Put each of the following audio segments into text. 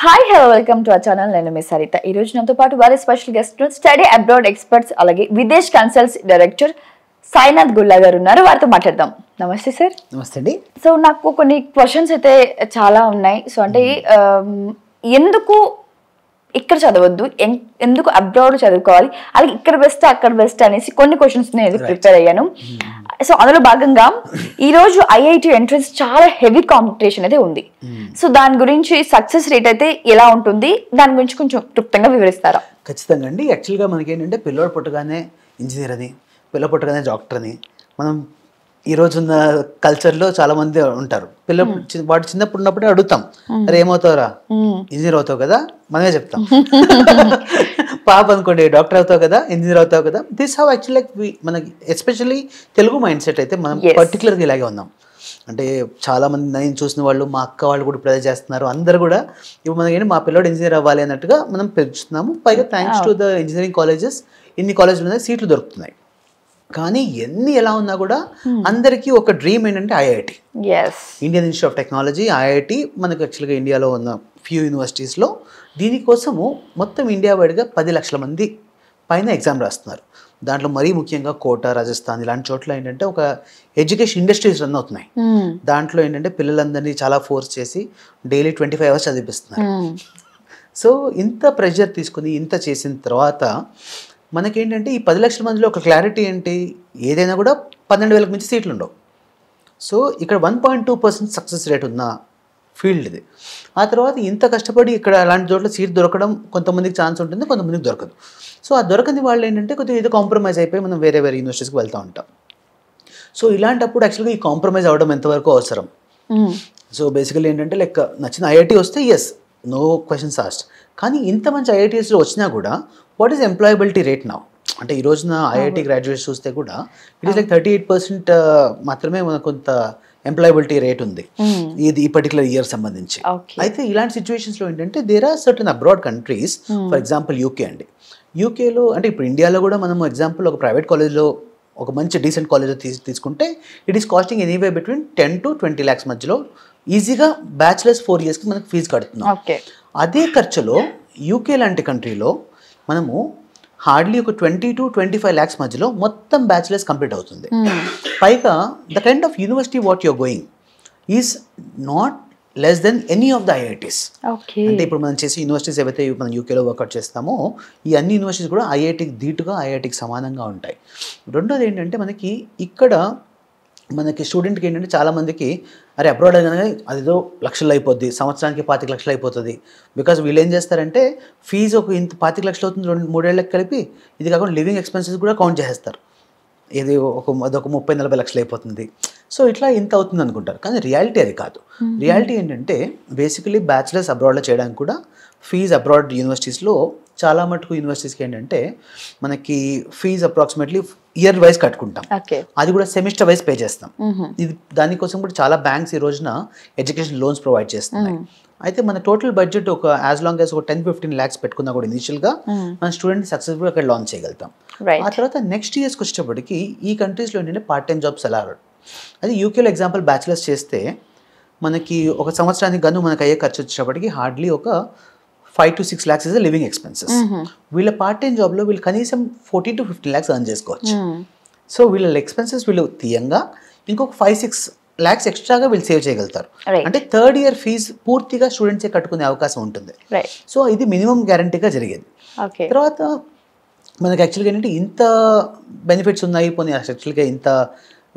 Hi hello welcome to our channel. నేను మీ సరిత. ఈ రోజు నాతో పాటు వారి special guest study abroad experts అలాగే విదేశ్ కన్సల్ట్స్ డైరెక్టర్ సాయినాథ్ గుల్లా గారు ఉన్నారు. వారితో మాట్లాడదాం. నమస్తే సార్. నమస్తే అండి. సో నాకు కొన్ని క్వశ్చన్స్ అయితే చాలా ఉన్నాయి. సో అంటే ఎందుకు ఇక్కడ చదవద్దు, ఎందుకు అబ్రాడ్ చదువుకోవాలి, అలాగే ఇక్కడ బెస్ట్ అక్కడ బెస్ట్ అనేసి కొన్ని క్వశ్చన్స్ నేను ప్రిపేర్ అయ్యాను. సో అందులో భాగంగా ఈ రోజు ఐఐటి ఎంట్రన్స్ చాలా హెవీ కాంపిటీషన్ అయితే ఉంది. సో దాని గురించి సక్సెస్ రేట్ అయితే ఎలా ఉంటుంది, దాని గురించి కొంచెం క్లుప్తంగా వివరిస్తారా? ఖచ్చితంగా అండి. యాక్చువల్గా మనకి ఏంటంటే పిల్లోడు పుట్టగానే ఇంజనీర్ అని, పిల్ల పుట్టగానే డాక్టర్ అని మనం ఈ రోజున్న కల్చర్లో చాలా మంది ఉంటారు. వాడు చిన్నప్పుడు ఉన్నప్పుడే అడుగుతాం, అరే ఏమవుతావురా, ఇంజనీర్ అవుతావు కదా, మనమే చెప్తాం. పాప అనుకోండి డాక్టర్ అవుతావు కదా, ఇంజనీర్ అవుతావు కదా. దిస్ హౌ యాక్చువల్ లైక్ మనకి ఎస్పెషల్లీ తెలుగు మైండ్ సెట్ అయితే మనం పర్టికులర్గా ఇలాగే ఉన్నాం. అంటే చాలా మంది నేను చూసిన వాళ్ళు, మా అక్క వాళ్ళు కూడా ప్రెజర్ చేస్తున్నారు. అందరు కూడా ఇప్పుడు మనకి మా పిల్లోడు ఇంజనీర్ అవ్వాలి అన్నట్టుగా మనం పెంచుతున్నాము. పైగా thanks to the engineering colleges ఇన్ని కాలేజీలు సీట్లు దొరుకుతున్నాయి. కానీ ఎన్ని ఎలా ఉన్నా కూడా అందరికీ ఒక డ్రీమ్ ఏంటంటే IIT, Indian institute of technology, IIT. మనకు యాక్చువల్గా ఇండియాలో ఉన్న ఫ్యూ యూనివర్సిటీస్లో దీనికోసము మొత్తం ఇండియా వైడ్గా 10 లక్షల మంది పైన ఎగ్జామ్ రాస్తున్నారు. దాంట్లో మరీ ముఖ్యంగా కోటా, రాజస్థాన్ ఇలాంటి చోట్ల ఏంటంటే ఒక ఎడ్యుకేషన్ ఇండస్ట్రీస్ రన్ అవుతున్నాయి. దాంట్లో ఏంటంటే పిల్లలందరినీ చాలా ఫోర్స్ చేసి డైలీ 25 hours చదివిస్తున్నారు. సో ఇంత ప్రెషర్ తీసుకుని ఇంత చేసిన తర్వాత మనకేంటంటే ఈ 10 లక్షల మందిలో ఒక క్లారిటీ ఏంటి, ఏదైనా కూడా 12,000 మించి సీట్లు ఉండవు. సో ఇక్కడ 1.2% సక్సెస్ రేట్ ఉన్న ఫీల్డ్ ఇది. ఆ తర్వాత ఇంత కష్టపడి ఇక్కడ అలాంటి చోట్ల సీట్ దొరకడం కొంతమందికి ఛాన్స్ ఉంటుంది, కొంతమందికి దొరకదు. సో ఆ దొరకని వాళ్ళు ఏంటంటే కొద్దిగా ఏదో కాంప్రమైజ్ అయిపోయి మనం వేరే యూనివర్సిటీస్కి వెళ్తూ ఉంటాం. సో ఇలాంటప్పుడు యాక్చువల్గా ఈ కాంప్రమైజ్ అవ్వడం ఎంతవరకు అవసరం. సో బేసికలీ ఏంటంటే లైక్ నచ్చిన ఐఐటి వస్తే ఎస్, నో క్వశ్చన్స్ ఆస్క్డ్. కానీ ఇంత మంచి ఐఐటీస్లో వచ్చినా కూడా what is employability rate now అంటే ఈ రోజున ఐఐటి గ్రాడ్యుయేట్స్ చూస్తే కూడా ఇట్ ఈస్ లైక్ 38% మాత్రమే మనకు కొంత ఎంప్లాయబిలిటీ రేట్ ఉంది ఇది ఈ పర్టికులర్ ఇయర్ సంబంధించి. అయితే ఇలాంటి సిచ్యువేషన్స్లో ఏంటంటే there are certain abroad countries, for example UK అండి. యూకేలో అంటే ఇప్పుడు ఇండియాలో కూడా మనం ఎగ్జాంపుల్ ఒక ప్రైవేట్ కాలేజ్లో ఒక మంచి డీసెంట్ కాలేజ్లో తీసుకుంటే it is costing anyway between 10 to 20 lakhs మధ్యలో ఈజీగా బ్యాచిలర్స్ 4 yearsకి మనకు ఫీజు కడుతున్నాం. అదే ఖర్చులో యూకే లాంటి కంట్రీలో మనము హార్డ్లీ ఒక 20 to 25 lakhs మధ్యలో మొత్తం బ్యాచిలర్స్ కంప్లీట్ అవుతుంది. పైగా the kind of university what your going is not less than any of the IITs. అంటే ఇప్పుడు మనం చేసే యూనివర్సిటీస్ ఏవైతే మనం యూకేలో వర్కౌట్ చేస్తామో ఈ అన్ని యూనివర్సిటీస్ కూడా ఐఐటికి ధీటుగా, ఐఐటికి సమానంగా ఉంటాయి. రెండోది ఏంటంటే మనకి ఇక్కడ మనకి స్టూడెంట్కి ఏంటంటే చాలామందికి అరే అబ్రాడ్ అనగానే అదేదో లక్షలు అయిపోద్ది, సంవత్సరానికి 25 లక్షలు అయిపోతుంది. బికాజ్ వీళ్ళు ఏం చేస్తారంటే ఫీజు ఒక ఇంత 25 లక్షలు అవుతుంది 2-3 ఏళ్ళకి కలిపి, ఇది కాకుండా లివింగ్ ఎక్స్పెన్సెస్ కూడా కౌంట్ చేసేస్తారు. ఇది అదొక 30-40 లక్షలు అయిపోతుంది. సో ఇట్లా ఇంత అవుతుంది అనుకుంటారు, కానీ రియాలిటీ అది కాదు. రియాలిటీ ఏంటంటే బేసికలీ బ్యాచిలర్స్ అబ్రాడ్లో చేయడానికి కూడా ఫీజు అబ్రాడ్ యూనివర్సిటీస్లో చాలా మటుకు యూనివర్సిటీస్కి ఏంటంటే మనకి ఫీజు అప్రాక్సిమేట్లీ ఇయర్ వైజ్ కట్టుకుంటాం, అది కూడా సెమిస్టర్ వైజ్ పే చేస్తాం. ఇది దానికోసం కూడా చాలా బ్యాంక్స్ ఈ రోజున ఎడ్యుకేషన్ లోన్స్ ప్రొవైడ్ చేస్తున్నాయి. అయితే మన టోటల్ బడ్జెట్ ఒక యాజ్ లాంగ్ యాజ్ ఒక 10-15 lakhs పెట్టుకున్నా కూడా ఇనిషియల్గా మన స్టూడెంట్ సక్సెస్ఫుల్ అక్కడ లాంచ్ చేయగలుగుతాం. ఆ తర్వాత నెక్స్ట్ ఇయర్స్కి వచ్చేటప్పటికి ఈ కంట్రీస్లో ఏంటంటే పార్ట్ టైం జాబ్స్ ఎలా అది యూకేలో ఎగ్జాంపుల్ బ్యాచిలర్స్ చేస్తే మనకి ఒక సంవత్సరానికి గాను మనకు అయ్యే ఖర్చు వచ్చేటప్పటికి హార్డ్లీ ఒక 5 to 6 lakhs is living expenses. వీళ్ళ పార్ట్ టైం జాబ్లో వీళ్ళు కనీసం 14 to 15 lakhs ఎర్న్ చేసుకోవచ్చు. సో వీళ్ళ ఎక్స్పెన్సెస్ వీళ్ళు తీయంగా ఇంకొక 5-6 lakhs ఎక్స్ట్రాగా వీళ్ళు సేవ్ చేయగలుగుతారు. అంటే థర్డ్ ఇయర్ ఫీజు పూర్తిగా స్టూడెంట్సే కట్టుకునే అవకాశం ఉంటుంది. సో ఇది మినిమం గ్యారంటీగా జరిగేది. తర్వాత మనకి యాక్చువల్గా ఏంటంటే ఇంత బెనిఫిట్స్ ఉన్నాయి, పోనీ యాక్చువల్గా ఇంత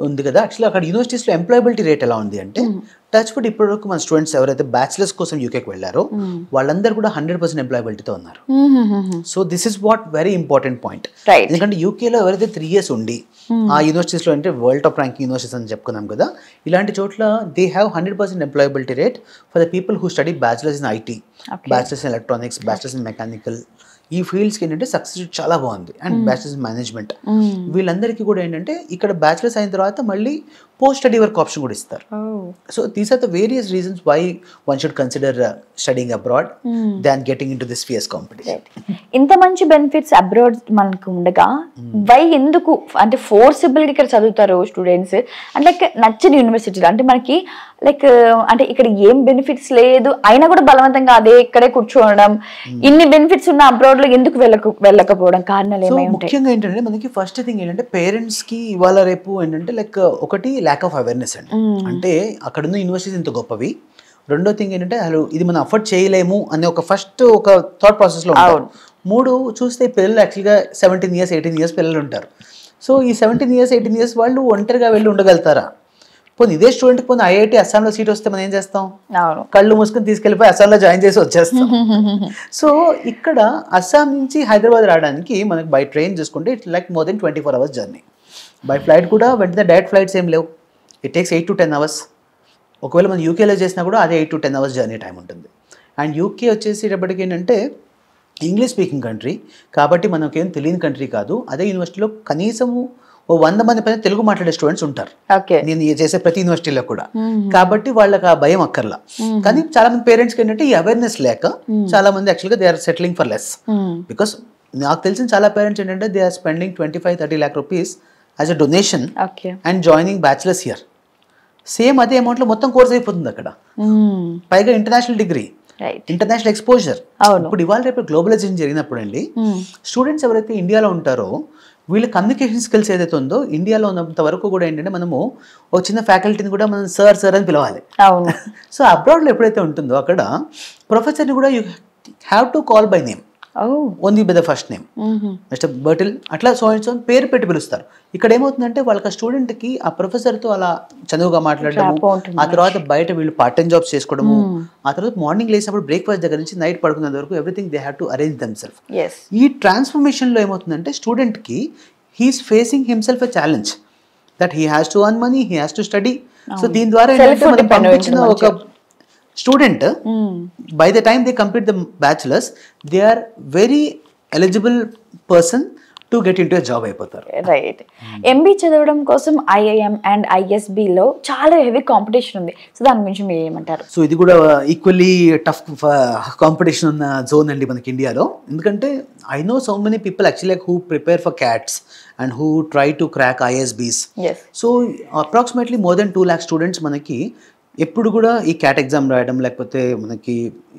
ఉంది కదా. యాక్చువల్లీ అక్కడ యూనివర్సిటీస్లో ఎంప్లాయబిలిటీ రేట్ ఎలా ఉంది అంటే టచ్ వుడ్ ఇప్పటివరకు మన స్టూడెంట్స్ ఎవరైతే బ్యాచిలర్స్ కోసం యూకేకి వెళ్ళారో వాళ్ళందరూ కూడా 100% ఎంప్లాయబిలిటీతో ఉన్నారు. So this is what very important point. ఎందుకంటే యూకేలో ఎవరైతే 3 years ఉండి ఆ యూనివర్సిటీస్లో అంటే వరల్డ్ టాప్ ర్యాంకింగ్ యూనివర్సిటీస్ అని చెప్పుకున్నాం కదా, ఇలాంటి చోట్ల they have 100% employability rate for the people who study bachelors in IT, bachelors in electronics, bachelors in mechanical. ఈ ఫీల్డ్స్కి ఏంటంటే సక్సెస్ చాలా బాగుంది. అండ్ బ్యాచిలర్స్ ఇన్ మేనేజ్మెంట్ వీళ్ళందరికీ కూడా ఏంటంటే ఇక్కడ బ్యాచిలర్స్ అయిన తర్వాత మళ్ళీ పోస్ట్ స్టడీ వర్క్ ఆప్షన్ కూడా ఇస్తారు. So these are the various reasons why one should consider studying abroad than getting into this fierce competition. ఇంత మంచి బెనిఫిట్స్ అబ్రాడ్ మనకు ఉండగా వై ఎందుకు అంటే ఫోర్సిబుల్గా ఇక్కడ చదువుతారు స్టూడెంట్స్ అంటే నచ్చని యూనివర్సిటీలో? అంటే మనకి లైక్ అంటే ఇక్కడ ఏం బెనిఫిట్స్ లేదు అయినా కూడా బలవంతంగా అదే ఇక్కడే కూర్చోవడం, ఇన్ని బెనిఫిట్స్ ఉన్న అబ్రాడ్ లో ఎందుకు వెళ్ళకపోవడం కారణాలు సో ఏమై ఉంటాయి? ముఖ్యంగా ఏంటంటే మనకి ఫస్ట్ థింగ్ ఏంటంటే పేరెంట్స్ కి ఇవాళ రేపు ఏంటంటే లైక్ ఒకటి ల్యాక్ ఆఫ్ అవేర్నెస్ అండి. అంటే అక్కడున్న యూనివర్సిటీస్ ఇంత గొప్పవి. రెండో థింగ్ ఏంటంటే అసలు ఇది మనం అఫోర్డ్ చేయలేము అనే ఒక ఫస్ట్ ఒక థాట్ ప్రాసెస్లో ఉంటారు. మూడు చూస్తే పిల్లలు యాక్చువల్గా 17 years 18 years పిల్లలు ఉంటారు. సో ఈ 17 years 18 years వాళ్ళు ఒంటరిగా వెళ్ళి ఉండగలుగుతారా? పోనీ ఇదే స్టూడెంట్కి పోనీ ఐఐటి అస్సాంలో సీట్ వస్తే మనం ఏం చేస్తాం? కళ్ళు మూసుకొని తీసుకెళ్ళిపోయి అస్సాంలో జాయిన్ చేసి వచ్చేస్తాం. సో ఇక్కడ అస్సాం నుంచి హైదరాబాద్ రావడానికి మనకి బై ట్రైన్ చూసుకుంటే it's like more than 24 hours journey. By flight కూడా వెంటనే డైరెక్ట్ ఫ్లైట్స్ ఏం లేవు. It takes 8 to 10 hours. ఒకవేళ మనం యూకేలో చేసినా కూడా అదే 8 to 10 hours జర్నీ టైం ఉంటుంది. అండ్ యూకే వచ్చేసేటప్పటికి ఏంటంటే ఇంగ్లీష్ స్పీకింగ్ కంట్రీ కాబట్టి మనకేం తెలియని కంట్రీ కాదు. అదే యూనివర్సిటీలో కనీసము 100 మంది పైన తెలుగు మాట్లాడే స్టూడెంట్స్ ఉంటారు నేను చేసే ప్రతి యూనివర్సిటీలో కూడా. కాబట్టి వాళ్ళకి ఆ భయం అక్కర్లా. కానీ చాలా మంది పేరెంట్స్కి ఏంటంటే ఈ అవేర్నెస్ లేక చాలా మంది యాక్చువల్గా they are settling for less. Because నాకు తెలిసిన చాలా పేరెంట్స్ ఏంటంటే they are spending 25-30 lakh rupees as a donation and joining bachelors here. Same అదే అమౌంట్లో మొత్తం కోర్స్ అయిపోతుంది అక్కడ. పైగా ఇంటర్నేషనల్ డిగ్రీ, ఇంటర్నేషనల్ ఎక్స్పోజర్. ఇప్పుడు ఇవాళ రేపు గ్లోబలైజేషన్ జరిగినప్పుడు అండి స్టూడెంట్స్ ఎవరైతే ఇండియాలో ఉంటారో వీళ్ళ కమ్యూనికేషన్ స్కిల్స్ ఏదైతే ఉందో ఇండియాలో ఉన్నంత వరకు కూడా ఏంటంటే మనము ఒక చిన్న ఫ్యాకల్టీని కూడా మనం సార్ అని పిలవాలి. సో అబ్రాడ్లో ఎప్పుడైతే ఉంటుందో అక్కడ ప్రొఫెసర్ని కూడా you have to call by name, only by the first name, mister Bertil అట్లా సో అండ్ సో పేరు పెట్టి పిలుస్తారు. ఇక్కడ ఏమవుతుందంటే వాళ్ళకి ఆ స్టూడెంట్కి ఆ ప్రొఫెసర్తో అలా చదువుగా మాట్లాడటము, ఆ తర్వాత బయట వీళ్ళు పార్ట్ టైం జాబ్స్ చేసుకోవడము, ఆ తర్వాత మార్నింగ్ లేసినప్పుడు బ్రేక్ఫాస్ట్ దగ్గర నుంచి నైట్ పడుకునేంత వరకు everything they have to arrange themselves. ఈ ట్రాన్స్ఫర్మేషన్లో ఏమవుతుందంటే స్టూడెంట్కి he's facing himself a challenge that he has to earn money, he has to study. So దీని ద్వారా ఏంటంటే మనం పంపించిన ఒక student by the time they complete the bachelor's they are very eligible person to get into a job అయిపోతారు. Right. MB చదవడం కోసం IIM and ISB లో చాలా హెవీ కాంపిటీషన్ ఉంది. సో దాని గురించి మీరు ఏమంటారు? సో ఇది కూడా ఈక్వల్లీ టఫ్ కాంపిటీషన్ ఉన్న జోన్ అండి మనకి ఇండియాలో. ఎందుకంటే I know so many people actually who prepare for CATs and who try to crack ISBs. So approximately more than 2 lakh students మనకి ఎప్పుడు కూడా ఈ క్యాట్ ఎగ్జామ్ రాయడం లేకపోతే మనకి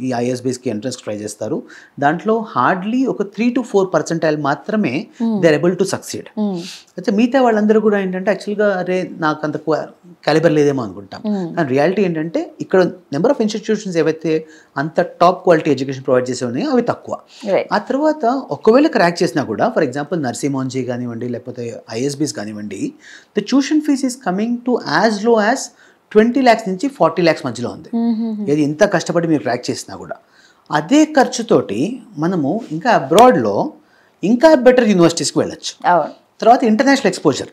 ఈ ఐఎస్బీస్కి ఎంట్రన్స్ ట్రై చేస్తారు. దాంట్లో హార్డ్లీ ఒక 3 to 4% మాత్రమే they are able to succeed. అయితే మిగతా వాళ్ళందరూ కూడా ఏంటంటే యాక్చువల్గా అరే నాకు అంత క్యాలిబర్ లేదేమో అనుకుంటాం. అండ్ రియాలిటీ ఏంటంటే ఇక్కడ నెంబర్ ఆఫ్ ఇన్స్టిట్యూషన్స్ ఏవైతే అంత టాప్ క్వాలిటీ ఎడ్యుకేషన్ ప్రొవైడ్ చేసే ఉన్నాయో అవి తక్కువ. ఆ తర్వాత ఒకవేళ క్రాక్ చేసినా కూడా ఫర్ ఎగ్జాంపుల్ నర్సింహోన్జీ కానివ్వండి లేకపోతే ఐఎస్బీస్ కానివ్వండి the tuition fees is coming to as low as 20 lakhs నుంచి 40 lakhs మధ్యలో ఉంది. ఇది ఇంత కష్టపడి మీరు ట్రాక్ చేసినా కూడా అదే ఖర్చుతోటి మనము ఇంకా అబ్రాడ్లో ఇంకా బెటర్ యూనివర్సిటీస్కి వెళ్ళొచ్చు. తర్వాత ఇంటర్నేషనల్ ఎక్స్పోజర్.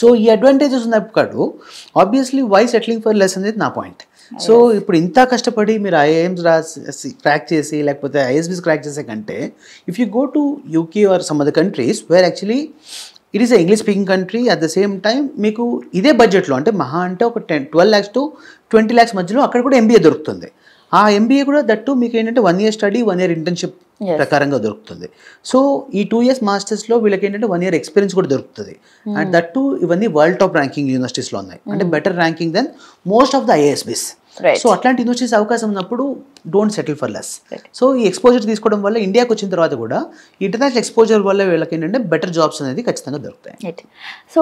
సో ఈ అడ్వాంటేజెస్ ఉన్నప్పుడు obviously why settling for less అనేది నా పాయింట్. సో ఇప్పుడు ఇంత కష్టపడి మీరు ఐఐఎమ్స్ రాసి క్రాక్ చేసి లేకపోతే ఐఎస్బీస్ క్రాక్ చేసే కంటే if you go to UK or some other countries where actually it is English speaking country at the same time మీకు ఇదే బడ్జెట్లో అంటే మహా అంటే ఒక 12 lakhs to 20 lakhs మధ్యలో అక్కడ కూడా ఎంబీఏ దొరుకుతుంది. ఆ ఎంబీఏ కూడా దట్టు మీకు ఏంటంటే 1 year స్టడీ 1 year ఇంటర్న్షిప్ ప్రకారంగా దొరుకుతుంది. సో ఈ 2 years మాస్టర్స్లో వీళ్ళకి ఏంటంటే 1 year ఎక్స్పీరియన్స్ కూడా దొరుకుతుంది. అండ్ దట్టు ఇవన్నీ వరల్డ్ టాప్ ర్యాంకింగ్ యూనివర్సిటీస్లో ఉన్నాయి, అంటే better ranking than most of the ISBs. So అట్లాంటి యూనివర్సిటీస్ అవకాశం ఉన్నప్పుడు don't settle for less. So ఈ ఎక్స్పోజర్ తీసుకోవడం వల్ల ఇండియాకి వచ్చిన తర్వాత కూడా ఇంటర్నేషనల్ ఎక్స్పోజర్ వల్ల వీళ్ళకి ఏంటంటే బెటర్ జాబ్స్ అనేది ఖచ్చితంగా దొరుకుతాయి. సో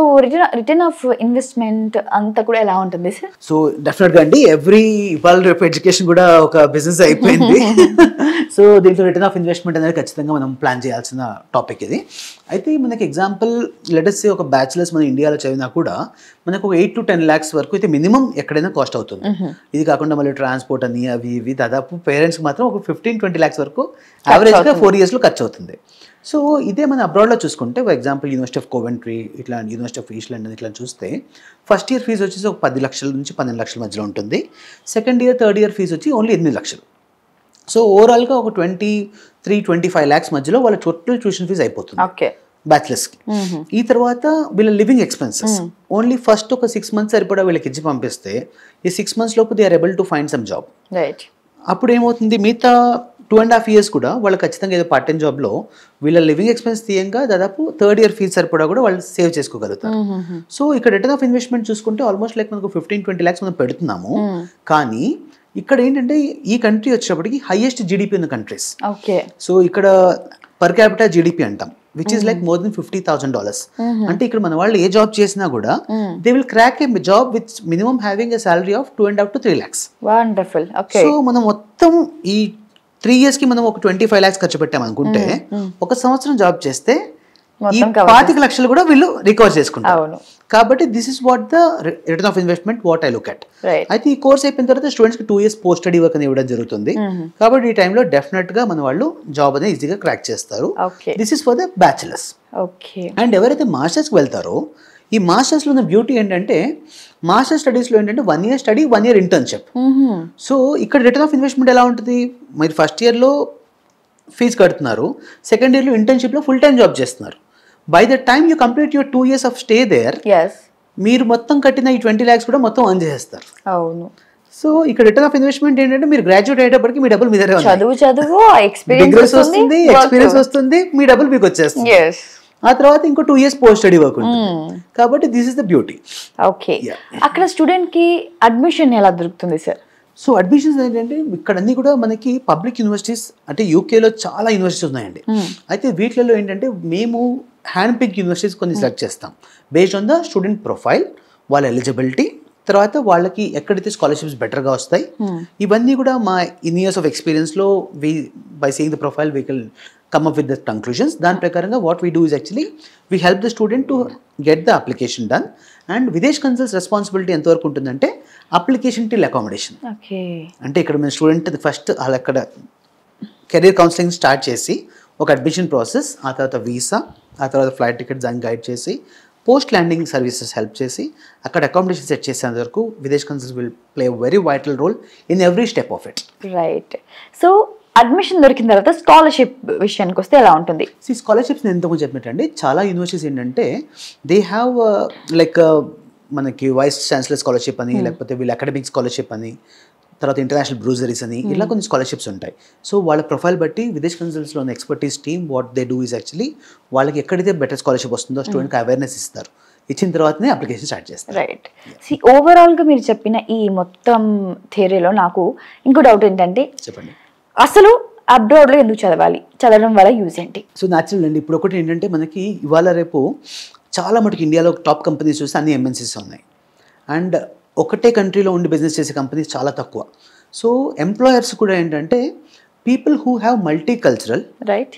రిటర్న్ ఆఫ్ ఇన్వెస్ట్మెంట్ అంతా కూడా ఎలా ఉంటుంది సార్? సో డెఫినెట్గా అండి ఎవ్రీ ఇవాళ రేపు ఎడ్యుకేషన్ కూడా ఒక బిజినెస్ అయిపోయింది. సో దీంట్లో రిటర్న్ ఆఫ్ ఇన్వెస్ట్మెంట్ అనేది ఖచ్చితంగా మనం ప్లాన్ చేయాల్సిన టాపిక్ ఇది. అయితే మనకి ఎగ్జాంపుల్ లెటెస్ట్ ఒక బ్యాచులర్స్ మన ఇండియాలో చదివినా కూడా మనకు ఒక 8 to 10 lakhs వరకు అయితే మినిమం ఎక్కడైనా కాస్ట్ అవుతుంది. ఇది కాకుండా మళ్ళీ ట్రాన్స్పోర్ట్ అని అవి ఇవి దాదాపు పేరెంట్స్కి మాత్రం ఒక 15-20 lakhs వరకు యావరేజ్గా 4 yearsలో ఖర్చు అవుతుంది. సో ఇదే మన అబ్రాడ్లో చూసుకుంటే for example university of Coventry ఇట్లా యూనివర్సిటీ ఆఫ్ ఈస్ట్ లండన్ ఇట్లా చూస్తే ఫస్ట్ ఇయర్ ఫీజు వచ్చేసి ఒక 10 lakhs నుంచి 12 lakhs మధ్యలో ఉంటుంది. Second year third year fees వచ్చి ఓన్లీ 8 lakhs. సో ఓవరాల్గా ఒక 23-25 lakhs మధ్యలో వాళ్ళ టోటల్ ట్యూషన్ ఫీజు అయిపోతుంది బ్యాచులర్స్కి. ఈ తర్వాత వీళ్ళ లివింగ్ ఎక్స్పెన్సెస్ ఓన్లీ ఫస్ట్ ఒక 6 months సరిపడా వీళ్ళకి ఇచ్చి పంపిస్తే ఈ 6 months లోపు they are able to find some job. అప్పుడు ఏమవుతుంది మిగతా 2.5 years కూడా వాళ్ళు ఖచ్చితంగా ఏదో పార్ట్ టైం జాబ్లో వీళ్ళ లివింగ్ ఎక్స్పెన్స్ తీయంగా దాదాపు 3rd year ఫీజు సరిపడా కూడా వాళ్ళు సేవ్ చేసుకోగలుగుతారు. సో ఇక్కడ రిటర్న్ ఆఫ్ ఇన్వెస్ట్మెంట్ చూసుకుంటే ఆల్మోస్ట్ లైక్ మనకు 15-20 lakhs మనం పెడుతున్నాము. కానీ ఇక్కడ ఏంటంటే ఈ కంట్రీ వచ్చేటప్పటికి హైయెస్ట్ జీడిపి ఉన్న కంట్రీస్. సో ఇక్కడ పర్ క్యాపిటల్ జీడిపి అంటాం, which is like more than $50,000. అంటే ఇక్కడ మన వాళ్ళు ఏ జాబ్ చేసినా కూడా they will crack A job with minimum having a salary of 2.5 to 3 lakhs. Wonderful. So మనం మొత్తం ఈ 3 years కి మనం ఒక 25 lakhs ఖర్చు పెట్టాం అనుకుంటే ఒక సంవత్సరం జాబ్ చేస్తే ఈ 25 లక్షలు కూడా వీళ్ళు రికవర్ చేసుకుంటారు. కాబట్టి this is what the return of investment what I look at. అయితే ఈ కోర్స్ అయిపోయిన తర్వాత స్టూడెంట్స్ కి 2 years పోస్ట్ స్టడీ వర్క్ అని ఇవ్వడం జరుగుతుంది. కాబట్టి ఈ టైంలో డెఫినెట్ గా మన వాళ్ళు జాబ్ అనేది ఈజీగా క్రాక్ చేస్తారు. This is for the bachelors. And ఎవరైతే మాస్టర్స్ కి వెళ్తారో ఈ మాస్టర్స్ లో ఉన్న బ్యూటీ ఏంటంటే మాస్టర్ స్టడీస్ లో ఏంటంటే 1 year study 1 year internship. So ఇక్కడ రిటర్న్ ఆఫ్ ఇన్వెస్ట్మెంట్ ఎలా ఉంటుంది, మీరు ఫస్ట్ ఇయర్లో ఫీజు కడుతున్నారు, సెకండ్ ఇయర్లో ఇంటర్న్షిప్లో ఫుల్ టైం జాబ్ చేస్తున్నారు. By the time you complete your 2 years of stay there, మీరు మొత్తం కట్టిన ఈ 20 lakhs కూడా మొత్తం అర్న్ చేస్తారు. సో ఇక్కడ రిటర్న్ ఆఫ్ ఇన్వెస్ట్మెంట్ ఏంటంటే మీరు గ్రాడ్యుయేట్ అయ్యేటప్పటికి మీ డబ్బులు మీ దగ్గర ఎక్స్పీరియన్స్ వస్తుంది, మీ డబ్బులు మీకు వచ్చేస్తుంది. ఆ తర్వాత ఇంకో 2 years పోస్ట్ స్టడీ వర్క్ ఉంటుంది. కాబట్టి దిస్ ఇస్ ద బ్యూటీ. అక్కడ స్టూడెంట్ కి అడ్మిషన్ ఎలా దొరుకుతుంది సార్? సో అడ్మిషన్స్ ఏంటంటే ఇక్కడ అన్ని కూడా మనకి పబ్లిక్ యూనివర్సిటీస్ అంటే యూకేలో చాలా యూనివర్సిటీస్ ఉన్నాయండి. అయితే వీటిలో ఏంటంటే మేము హ్యాండ్ పిక్ యూనివర్సిటీస్ కొన్ని సెలెక్ట్ చేస్తాం based on the student profile, వాళ్ళ ఎలిజిబిలిటీ, తర్వాత వాళ్ళకి ఎక్కడైతే స్కాలర్షిప్స్ బెటర్గా వస్తాయి. ఇవన్నీ కూడా మా ఇయర్స్ ఆఫ్ ఎక్స్పీరియన్స్లో by seeing the profile we can come up with the conclusions. దాని ప్రకారంగా what we do is actually we help the student to get the application done. And Videsh consults responsibility ఎంతవరకు ఉంటుందంటే అప్లికేషన్ టిల్ అకామిడేషన్. అంటే ఇక్కడ మన student first వాళ్ళు అక్కడ career counselling start చేసి ఒక అడ్మిషన్ ప్రాసెస్, ఆ తర్వాత వీసా, ఆ తర్వాత ఫ్లైట్ టికెట్స్ దాన్ని గైడ్ చేసి పోస్ట్ ల్యాండింగ్ సర్వీసెస్ హెల్ప్ చేసి అక్కడ అకామిడేషన్ సెట్ చేసేంత వరకు Videsh Consults will play very vital role in every step of it. Right. So admission దొరికిన తర్వాత స్కాలర్షిప్ విషయానికి వస్తే ఎలా ఉంటుంది? స్కాలర్షిప్స్ నేను ఇంతకుముందు చెప్పినట్టండి చాలా యూనివర్సిటీస్ ఏంటంటే దే హ్యావ్ లైక్ మనకి వైస్ ఛాన్సలర్ స్కాలర్షిప్ అని, లేకపోతే వీళ్ళు అకాడమిక్ స్కాలర్షిప్ అని, తర్వాత ఇంటర్నేషనల్ బ్రూజరీస్ అని, ఇలా కొన్ని స్కాలర్షిప్స్ ఉంటాయి. సో వాళ్ళ ప్రొఫైల్ బట్టి విదేశ్ కన్సల్ట్స్లో ఉన్న expertise team what they do is actually వాళ్ళకి ఎక్కడైతే బెటర్ స్కాలర్షిప్ వస్తుందో స్టూడెంట్కి అవేర్నెస్ ఇస్తారు. ఇచ్చిన తర్వాతనే అప్లికేషన్ స్టార్ట్ చేస్తారు. రైట్. ఓవరాల్గా మీరు చెప్పిన ఈ మొత్తం థియరీలో నాకు ఇంకో డౌట్ ఏంటంటే, చెప్పండి అసలు అబ్రాడ్లో ఎందుకు చదవాలి, చదవడం వల్ల యూజ్ ఏంటి? సో న్యాచురల్ అండి. ఇప్పుడు ఒకటి ఏంటంటే మనకి ఇవాళ రేపు చాలా మటుకు ఇండియాలో టాప్ కంపెనీస్ చూస్తే అన్ని ఎంఎన్సీస్ ఉన్నాయి. అండ్ ఒకటే కంట్రీలో ఉండి బిజినెస్ చేసే కంపెనీస్ చాలా తక్కువ. సో ఎంప్లాయర్స్ కూడా ఏంటంటే people who have multi cultural,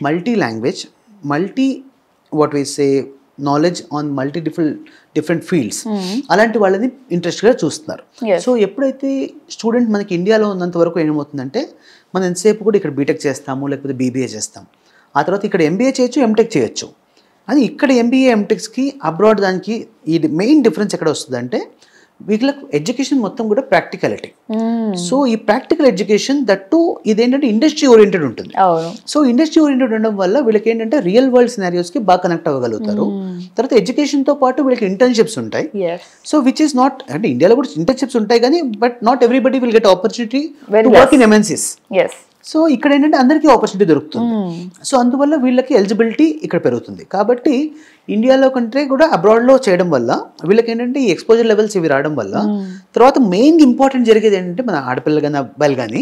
multi language, multi what we say knowledge on multi different fields, అలాంటి వాళ్ళని ఇంట్రెస్ట్గా చూస్తున్నారు. సో ఎప్పుడైతే స్టూడెంట్ మనకి ఇండియాలో ఉన్నంత వరకు ఏమవుతుందంటే మనం ఎంతసేపు కూడా ఇక్కడ బీటెక్ చేస్తాము, లేకపోతే బీబీఏ చేస్తాం, ఆ తర్వాత ఇక్కడ ఎంబీఏ చేయొచ్చు, ఎంటెక్ చేయొచ్చు. అది ఇక్కడ ఎంబీఏ ఎంటెక్స్కి అబ్రాడ్ దానికి ఈ మెయిన్ డిఫరెన్స్ ఎక్కడ వస్తుందంటే వీళ్ళకి ఎడ్యుకేషన్ మొత్తం కూడా ప్రాక్టికాలిటీ. సో ఈ ప్రాక్టికల్ ఎడ్యుకేషన్ దట్టు ఇదేంటంటే ఇండస్ట్రీ ఓరియంటెడ్ ఉంటుంది. సో ఇండస్ట్రీ ఓరియంటెడ్ ఉండడం వల్ల వీళ్ళకి ఏంటంటే రియల్ వరల్డ్ సినారియోస్కి బాగా కనెక్ట్ అవ్వగలుగుతారు. తర్వాత ఎడ్యుకేషన్తో పాటు వీళ్ళకి ఇంటర్న్షిప్స్ ఉంటాయి. సో విచ్ ఈస్ నాట్ అంటే ఇండియాలో కూడా ఇంటర్న్షిప్స్ ఉంటాయి కానీ but not everybody will get opportunity to work in MNCs. So ఇక్కడ ఏంటంటే అందరికీ ఆపర్చునిటీ దొరుకుతుంది. సో అందువల్ల వీళ్ళకి ఎలిజిబిలిటీ ఇక్కడ పెరుగుతుంది. కాబట్టి ఇండియాలో కంటే కూడా అబ్రాడ్లో చేయడం వల్ల వీళ్ళకి ఏంటంటే ఈ ఎక్స్పోజర్ లెవెల్స్ ఇవి రావడం వల్ల తర్వాత మెయిన్ ఇంపార్టెంట్ జరిగేది ఏంటంటే మన ఆడపిల్లలు కానీ అబ్బాయిలు కానీ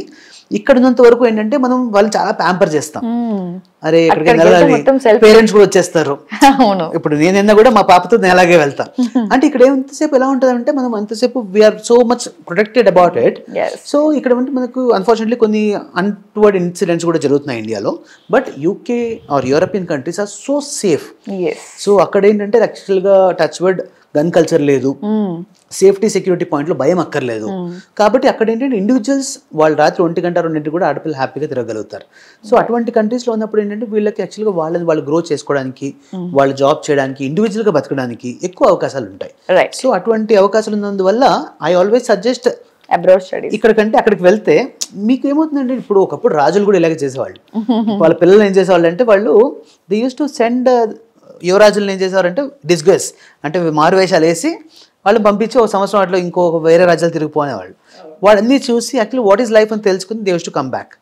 ఇక్కడ ఉన్నంత వరకు ఏంటంటే మనం వాళ్ళు చాలా ప్యాంపర్ చేస్తాం. అరే ఇక్కడికి వెళ్ళాలి, పేరెంట్స్ కూడా వచ్చేస్తారు. ఇప్పుడు నేనైనా కూడా మా పాపతో నేను అలాగే వెళ్తా. అంటే ఇక్కడ ఎంతసేపు ఎలా ఉంటుంది అంటే మనం అంతసేపు we are so much protected about it. So ఇక్కడ అంటే మనకు అన్ఫార్చునేట్లీ కొన్ని అన్టువర్డ్ ఇన్సిడెంట్స్ కూడా జరుగుతున్నాయి ఇండియాలో. But UK or European countries are so safe. So అక్కడ ఏంటంటే యాక్చువల్గా టచ్ వర్డ్ గన్ కల్చర్ లేదు, సేఫ్టీ సెక్యూరిటీ పాయింట్లో భయం అక్కర్లేదు. కాబట్టి అక్కడ ఏంటంటే ఇండివిజువల్స్ వాళ్ళు రాత్రి 1 గంట 2 కూడా ఆడపిల్లలు హ్యాపీగా తిరగలుగుతారు. సో అటువంటి కంట్రీస్లో ఉన్నప్పుడు ఏంటంటే వీళ్ళకి యాక్చువల్గా వాళ్ళు గ్రో చేసుకోవడానికి, వాళ్ళు జాబ్ చేయడానికి, ఇండివిజువల్గా బతకడానికి ఎక్కువ అవకాశాలు ఉంటాయి. సో అటువంటి అవకాశాలు ఉన్నందువల్ల I always suggest abroad studies. ఇక్కడ కంటే అక్కడికి వెళ్తే మీకు ఏమవుతుందంటే ఇప్పుడు ఒకప్పుడు రాజులు కూడా ఇలాగే చేసేవాళ్ళు. వాళ్ళ పిల్లలు ఏం చేసేవాళ్ళు అంటే వాళ్ళు దే యూస్ టు సెండ్ యువరాజులను ఏం చేసేవారంటే డిస్గస్ అంటే మారువేషాలు వేసి వాళ్ళు పంపించి ఒక సంవత్సరం అట్లా ఇంకో వేరే రాజ్యాలు తిరిగిపోనేవాళ్ళు. వాళ్ళన్నీ చూసి యాక్చువల్లీ వాట్ ఈస్ లైఫ్ అని తెలుసుకుని they use to come back.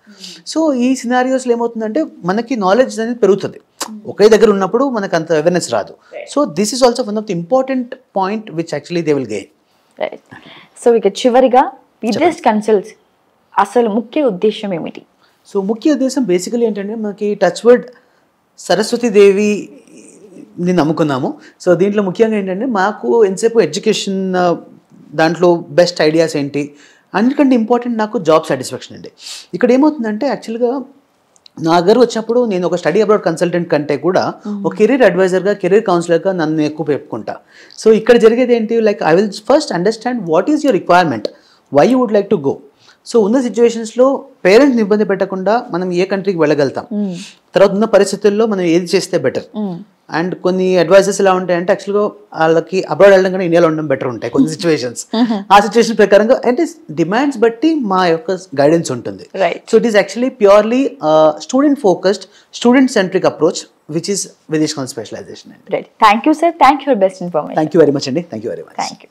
So ఈ సినారియోస్లో ఏమవుతుందంటే మనకి నాలెడ్జ్ అనేది పెరుగుతుంది. ఒకే దగ్గర ఉన్నప్పుడు మనకు అంత అవేర్నెస్ రాదు. So this is also one of the important point which actually they will gain. So ఇక చివరిగా విదేశ్ కన్సల్ట్స్ అసలు ముఖ్య ఉద్దేశం ఏమిటి? సో ముఖ్య ఉద్దేశం బేసికలీ ఏంటంటే మనకి టచ్ వర్డ్ సరస్వతీదేవిని నమ్ముకున్నాము. సో దీంట్లో ముఖ్యంగా ఏంటంటే మాకు ఎంతసేపు ఎడ్యుకేషన్ దాంట్లో బెస్ట్ ఐడియాస్ ఏంటి, అన్నిటికంటే ఇంపార్టెంట్ నాకు జాబ్ సాటిస్ఫాక్షన్ అండి. ఇక్కడ ఏమవుతుందంటే యాక్చువల్గా నా దగ్గర వచ్చినప్పుడు నేను ఒక స్టడీ అబ్రాడ్ కన్సల్టెంట్ కంటే కూడా ఒక కెరీర్ అడ్వైజర్గా, కెరీర్ కౌన్సిలర్గా నన్ను ఎక్కువ పెట్టుకుంటా. సో ఇక్కడ జరిగేది ఏంటి, like I will first understand what is your requirement, why you would like to go. So ఉన్న సిచ్యువేషన్స్లో పేరెంట్స్ని ఇబ్బంది పెట్టకుండా మనం ఏ కంట్రీకి వెళ్ళగలుగుతాం, తర్వాత ఉన్న పరిస్థితుల్లో మనం ఏది చేస్తే బెటర్. అండ్ కొన్ని అడ్వైజెస్ ఎలా ఉంటాయంటే యాక్చువల్గా వాళ్ళకి అబ్రాడ్ వెళ్ళడం కన్నా ఇండియాలో ఉండడం బెటర్ ఉంటాయి కొన్ని సిచ్యువేషన్స్. ఆ సిచ్యువేషన్ ప్రకారంగా అంటే డిమాండ్స్ బట్టి మా యొక్క గైడెన్స్ ఉంటుంది. So it is actually purely student focused, student centric approach which is Videsh Consult specialization. Thank you sir, thank you for best information. Thank you very much అండి. Thank you very much. Thank you.